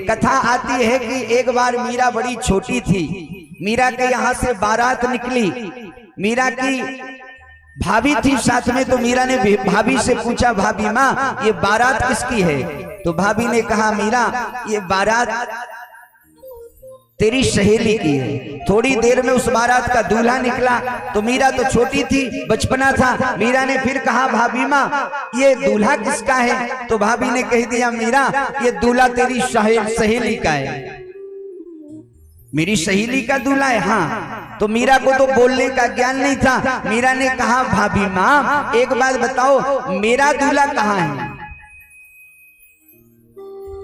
कथा आती है कि एक बार मीरा बड़ी छोटी थी। मीरा के यहाँ से बारात निकली। मीरा की भाभी थी साथ में, तो मीरा ने भाभी से पूछा, भाभी माँ ये बारात किसकी है? तो भाभी ने कहा, मीरा ये बारात तेरी सहेली की है। थोड़ी देर में उस बारात का दूल्हा निकला। तो मीरा तो छोटी थी, बचपना था। मीरा ने फिर कहा, भाभी माँ ये दूल्हा किसका है? तो भाभी ने कह दिया, मीरा ये दूल्हा तेरी सहेली का है। मेरी सहेली का दूल्हा है? हाँ। तो मीरा को तो बोलने का ज्ञान नहीं था। मीरा ने कहा, भाभी माँ एक बात बताओ, मेरा दूल्हा कहाँ है?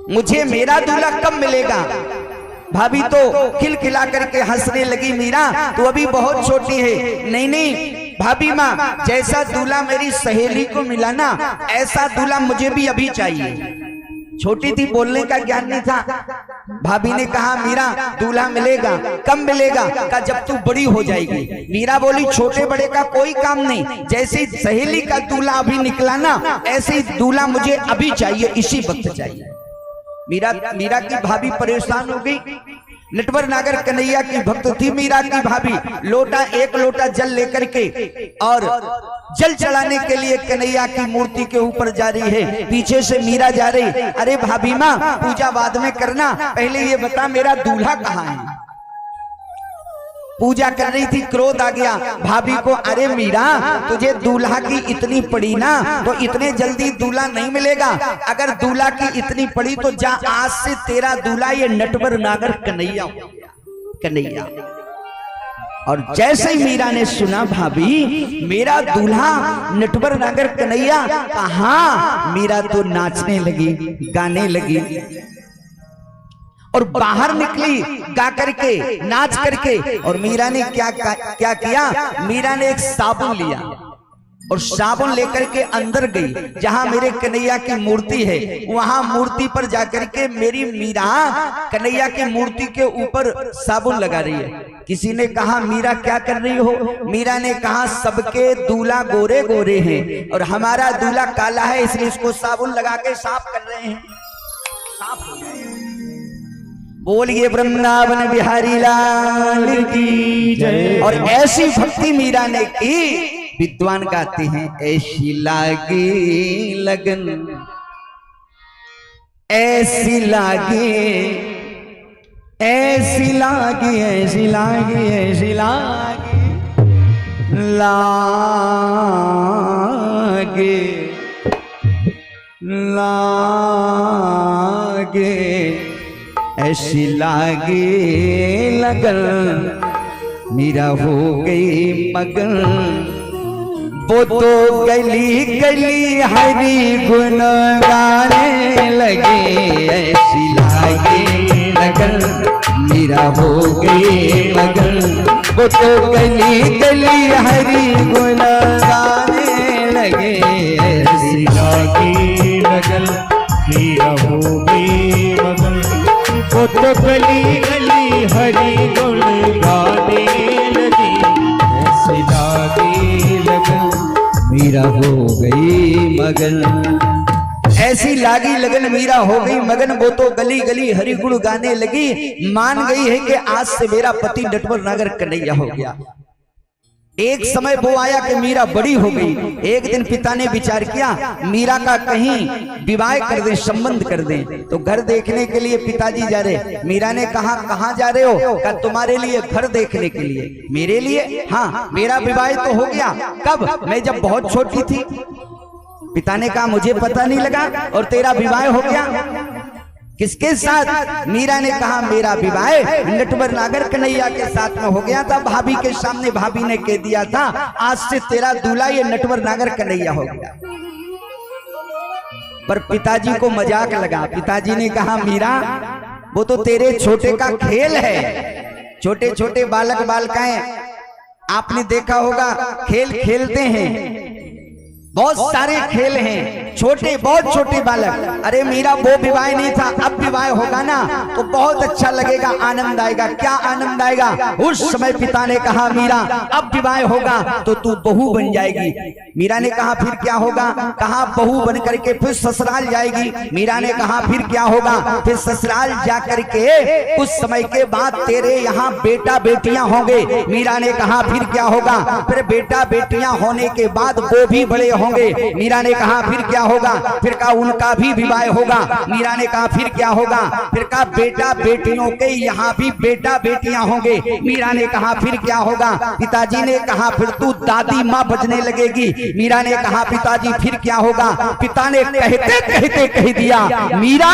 मुझे मेरा दूल्हा कब मिलेगा? भाभी तो खिलखिला करके हंसने लगी, मीरा तो अभी बहुत छोटी है। नहीं नहीं भाभी माँ, जैसा दूल्हा मेरी सहेली को मिला ना, ऐसा दूल्हा मुझे भी अभी चाहिए। छोटी थी, बोलने का ज्ञान नहीं था। भाभी ने कहा, मीरा दूल्हा मिलेगा, कब मिलेगा? का जब तू बड़ी हो जाएगी। मीरा बोली, छोटे बड़े का कोई काम नहीं, जैसे सहेली का दूल्हा अभी निकला ना, ऐसे ही दूल्हा मुझे अभी चाहिए, इसी वक्त चाहिए। मीरा की भाभी परेशान हो गई। नटवर नागर कन्हैया की भक्त थी मीरा की भाभी। एक लोटा जल लेकर के और जल चढ़ाने के लिए कन्हैया की मूर्ति के ऊपर जा रही है। पीछे से मीरा जा रही। अरे भाभी माँ पूजा बाद में करना, पहले ये बता मेरा दूल्हा कहाँ है? पूजा कर रही थी, क्रोध आ गया भाभी को। अरे मीरा तुझे दूल्हा की इतनी पड़ी ना, तो इतने जल्दी दूल्हा नहीं मिलेगा। अगर दूल्हा की इतनी पड़ी तो जा, आज से तेरा दूल्हा ये नटवर नागर कन्हैया। और जैसे ही मीरा ने सुना, भाभी मेरा दूल्हा नटवर नागर कन्हैया कहाँ? मीरा तो नाचने लगी, गाने लगी और बाहर निकली गा करके, नाच करके। और मीरा ने क्या किया? मीरा ने एक साबुन लिया और साबुन लेकर के अंदर गई। जहां मेरे कन्हैया की मूर्ति है, वहां मूर्ति पर जाकर के मेरी मीरा कन्हैया की मूर्ति के ऊपर साबुन लगा रही है। किसी ने कहा, मीरा क्या कर रही हो? मीरा ने कहा, सबके दूल्हा गोरे गोरे हैं और हमारा दूल्हा काला है, इसलिए इसको साबुन लगा के साफ कर रहे हैं, साफ हो जाए। बोलिए वृंदावन बिहारी लाल की जय। और ऐसी भक्ति मीरा ने की। विद्वान गाते हैं, ऐसी लागे लगन, ऐसी लागे, ऐसी लागे, ऐसी लागे, ऐसी लागे, लागे ऐसी लागे लगन, मीरा हो गई मगन। वो तो गली गली हरि गुण गाने लगे। ऐसी लागे लगन, मीरा हो गई मगन। वो तो गली गली हरि गुण गाने लगे। ऐसी लागे लगन, मीरा हो गई मगन। वो तो गली गली हरि गुण गाने लगी। ऐसी लागी लगन, मीरा हो गई मगन। ऐसी लागी लगन, मीरा हो गई मगन। वो तो गली गली हरि गुण गाने लगी। मान गई है कि आज से मेरा पति नटवर नागर कन्हैया हो गया। एक समय वो आया कि मीरा बड़ी हो गई। एक दिन पिता ने विचार किया, मीरा का कहीं विवाह कर दे, संबंध कर दे। तो घर देखने के लिए पिताजी जा रहे। मीरा ने कहा, कहाँ जा रहे हो? कहा, तुम्हारे लिए घर देखने के लिए। मेरे लिए? हाँ, मेरा विवाह तो हो गया। कब? मैं जब बहुत छोटी थी। पिता ने कहा, मुझे पता नहीं लगा और तेरा विवाह हो गया। किसके साथ? मीरा ने कहा, मेरा विवाह नटवर नागर कन्हैया के साथ में हो गया था। भाभी के सामने भाभी ने कह दिया था, आज से तेरा दूल्हा ये नटवर नागर कन्हैया हो गया। पर पिताजी को मजाक लगा। पिताजी ने कहा, मीरा वो तो तेरे छोटे का खेल है। छोटे छोटे बालक बालिकाएं आपने देखा होगा, खेल खेलते हैं। बहुत सारे खेल हैं, छोटे बहुत छोटे बालक। अरे मेरा वो विवाह नहीं था, अब विवाह होगा ना तो बहुत अच्छा लगेगा, आनंद आएगा। क्या आनंद आएगा? उस समय पिता ने कहा मीरा अब विवाह होगा तो तू बहू बन जाएगी। मीरा ने कहा फिर क्या होगा? कहा बहू बन करके फिर ससुराल जाएगी। मीरा ने कहा फिर क्या होगा? फिर ससुराल जा करके कुछ समय के बाद तेरे यहाँ बेटा बेटियां होंगे। मीरा ने कहा फिर क्या होगा? फिर बेटा बेटियां होने के बाद वो भी बड़े होंगे। मीरा ने कहा फिर क्या होगा? फिर कहा उनका भी विवाह होगा। मीरा ने कहा फिर क्या होगा? फिर कहा बेटा बेटियों के यहाँ भी बेटा बेटियां होंगे। मीरा ने कहा फिर क्या होगा? पिताजी ने कहा फिर तू दादी माँ बजने लगेगी। मीरा ने कहा पिताजी फिर क्या होगा? पिता ने कहते कहते कह दिया मीरा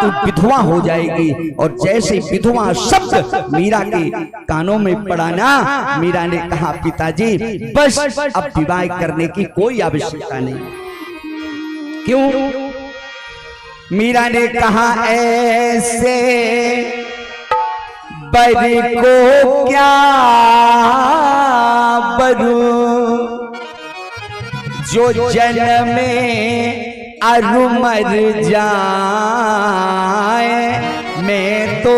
तू विधवा हो जाएगी। और जैसे विधवा शब्द मीरा के कानों में पड़ा ना, मीरा ने कहा पिताजी बस अब विवाह करने की कोई आवश्यकता नहीं। क्यों? मीरा ने कहा ऐसे बर को क्या बरूं जो जन्म में अरु मर जाए। मैं तो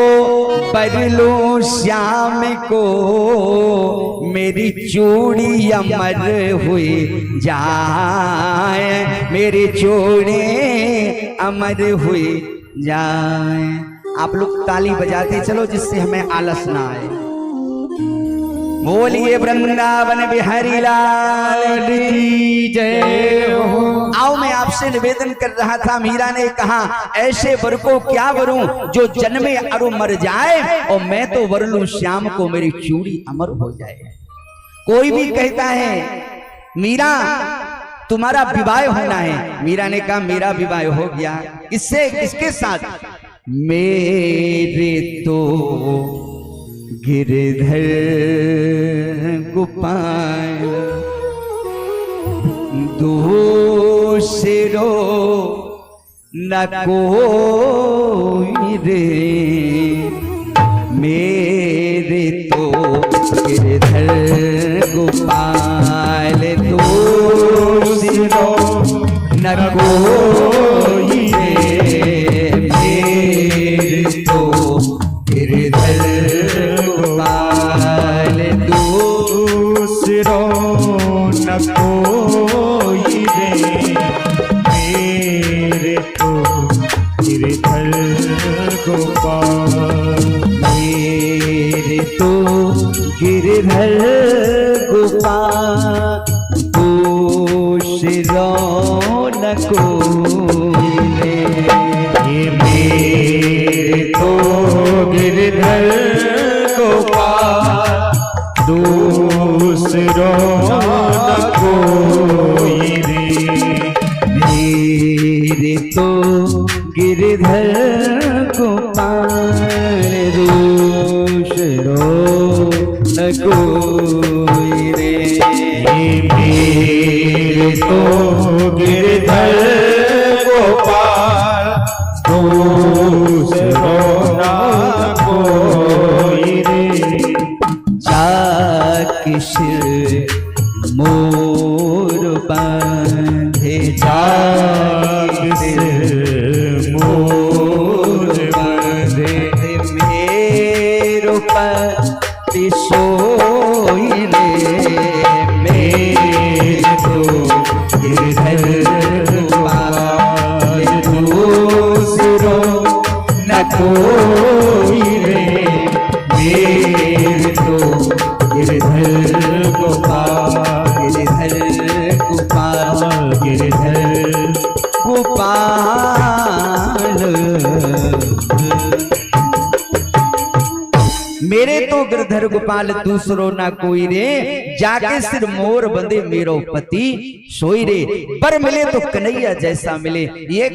पर लूं श्याम को मेरी चूड़ी अमर हुई जाए, मेरी चूड़ी अमर हुई जाए। आप लोग ताली बजाते चलो जिससे हमें आलस ना आए। बोलिए वृंदावन बिहारी लाल की जय हो। आओ मैं आपसे निवेदन कर रहा था, मीरा ने कहा ऐसे वर को क्या वरूं जो जन्मे अरु मर जाए, और मैं तो वर लूं श्याम को मेरी चूड़ी अमर हो जाए। कोई भी कहता है मीरा तुम्हारा विवाह होना है। मीरा ने कहा मेरा विवाह हो गया। किससे? किसके साथ? मेरे तो गिरधर गोपाल दूसरो न कोई रे। मेरे तो गिरधर गोपाल दूसरो न कोई रे। मेरे तो गिरधर गोपाल दूसरो न कोई रे। मेरे तो गिरधर गोपाल, मेरे तो गिरधर गोपाल दूसरो न कोई रे। मेरे तो गिरधर गोपाल दूसरो न कोई रे। मेरे तो गिरधर गोपाल दूसरो न कोई रे। मेरे तो गिरधर गोपाल दूसरो न कोई रे। जाके सिर मोर बांधे, जाके सिर मोर बांधे, मेरो पति सोई रे। मेरे तो गिरधर गोपाल दूसरो न कोई रे। मेरे तो गिरधर गोपाल, गिरधर गोपाल, गिरधर गोपाल। मेरे तो गिरधर गोपाल दूसरो ना कोई रे। जाके सिर मोर बंदे मेरो पति सोई रे। पर मिले तो कन्हैया जैसा मिले। ये